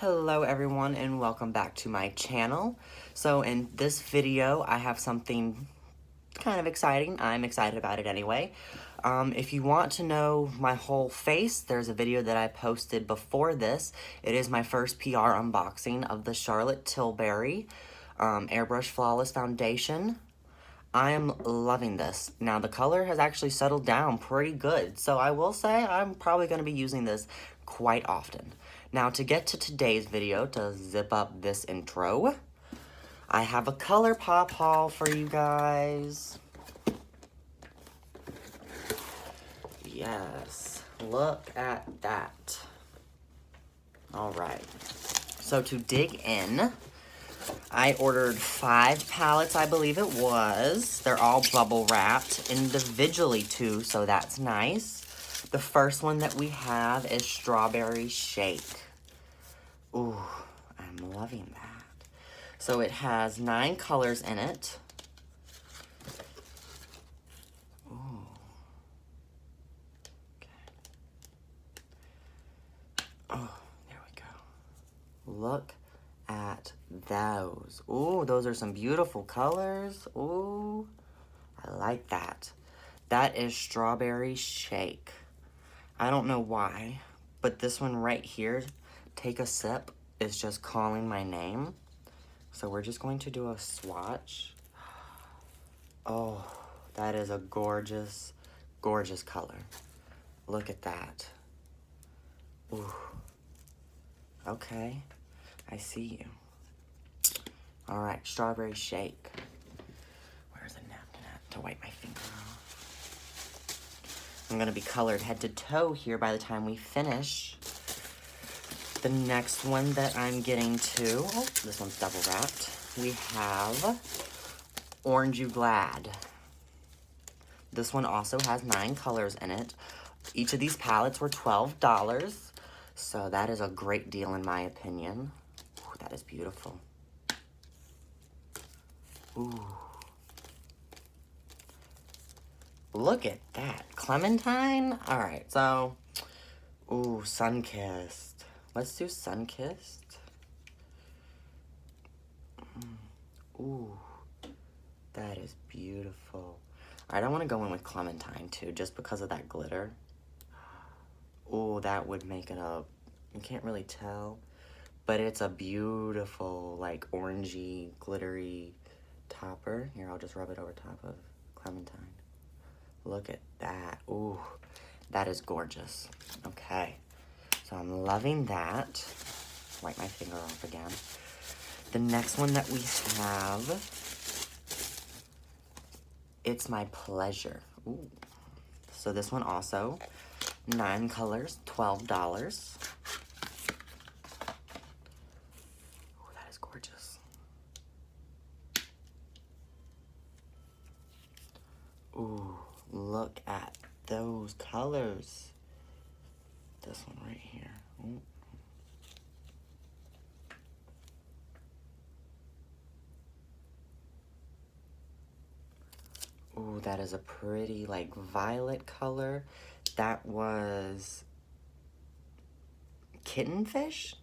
Hello everyone and welcome back to my channel. So in this video I have something kind of exciting. I'm excited about it anyway. If you want to know my whole face, there's a video that I posted before this. It is my first PR unboxing of the Charlotte Tilbury Airbrush Flawless Foundation. I am loving this. Now the color has actually settled down pretty good, so I will say I'm probably going to be using this quite often. Now to get to today's video, to zip up this intro, I have a Colourpop haul for you guys. Yes, look at that. Alright, so to dig in, I ordered 5 palettes, I believe it was. They're all bubble wrapped individually too, so that's nice. The first one that we have is Strawberry Shake. Ooh, I'm loving that. So it has 9 colors in it. Ooh. Okay. Oh, there we go. Look at those. Ooh, those are some beautiful colors. Ooh, I like that. That is Strawberry Shake. I don't know why, but this one right here, Take a Sip, is just calling my name. So we're just going to do a swatch. Oh, that is a gorgeous, gorgeous color. Look at that. Ooh. Okay, I see you. All right, Strawberry Shake. Where's the napkin at to wipe my finger off? I'm gonna be colored head to toe here by the time we finish. The next one that I'm getting to, oh, this one's double wrapped. We have Orange You Glad. This one also has 9 colors in it. Each of these palettes were $12, so that is a great deal in my opinion. Ooh, that is beautiful. Ooh. Look at that. Clementine? Alright, so, ooh, Sunkissed. Let's do Sunkissed. Ooh, that is beautiful. Alright, I want to go in with Clementine too, just because of that glitter. Ooh, that would make it a, you can't really tell, but it's a beautiful, like, orangey, glittery topper. Here, I'll just rub it over top of Clementine. Look at that. Ooh, that is gorgeous. Okay, so I'm loving that. Wipe my finger off again. The next one that we have, It's My Pleasure. Ooh. So this one also, 9 colors, $12. Ooh, that is gorgeous. Ooh, look at those colors. This one right here. Ooh. Ooh, that is a pretty, like, violet color. That was Kittenfish?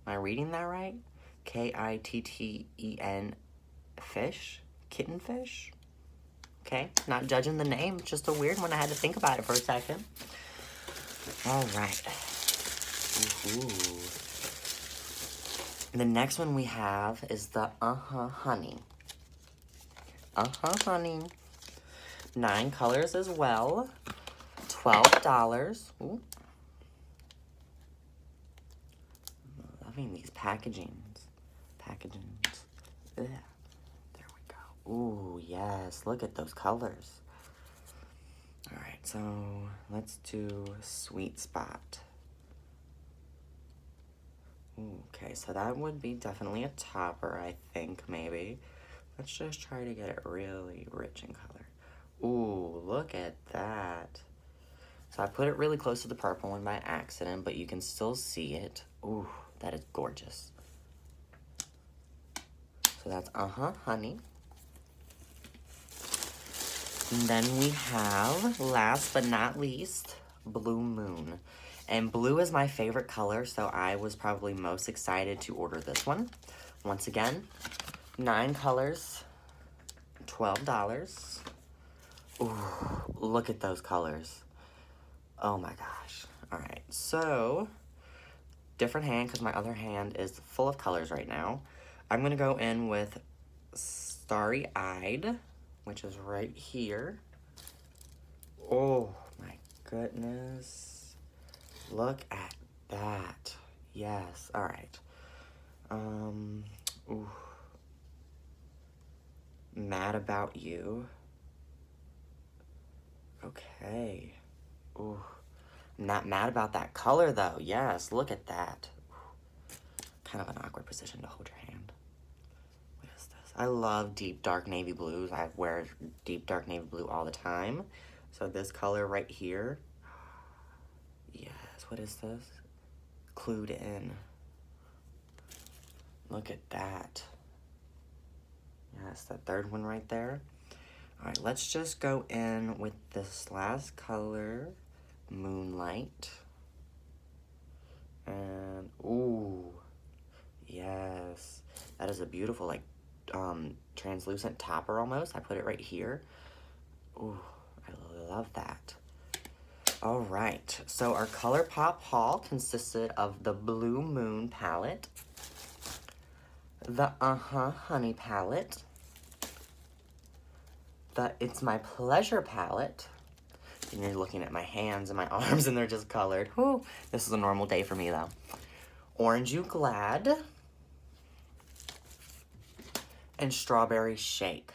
Am I reading that right? K-I-T-T-E-N fish? Kittenfish? Okay, not judging the name, just a weird one. I had to think about it for a second. All right. Ooh. The next one we have is the Honey. Honey. 9 colors as well. $12. Ooh. I'm loving these packagings. Ugh. There we go. Ooh, yes. Look at those colors. All right, so let's do Sweet Spot. Ooh, okay, so that would be definitely a topper, I think, maybe. Let's just try to get it really rich in color. Ooh, look at that. So I put it really close to the purple one by accident, but you can still see it. Ooh, that is gorgeous. So that's Honey. And then we have, last but not least, Blue Moon. And blue is my favorite color, so I was probably most excited to order this one. Once again, 9 colors, $12. Ooh, look at those colors. Oh my gosh. Alright, so, different hand because my other hand is full of colors right now. I'm going to go in with Starry Eyed, which is right here. Oh my goodness. Look at that. Yes, alright. Ooh. Mad About You. Okay. Ooh. I'm not mad about that color though. Yes, look at that. Kind of an awkward position to hold your hand. What is this? I love deep dark navy blues. I wear deep dark navy blue all the time. So this color right here. Yes, what is this? Clued In. Look at that. Yes, that third one right there. Alright, let's just go in with this last color, Moonlight. And, ooh, yes. That is a beautiful, like, translucent topper almost. I put it right here. Ooh, I love that. Alright, so our Colourpop haul consisted of the Blue Moon palette, the Honey palette, the It's My Pleasure palette, and you're looking at my hands and my arms and they're just colored. Whew, this is a normal day for me though. Orange You Glad, and Strawberry Shake.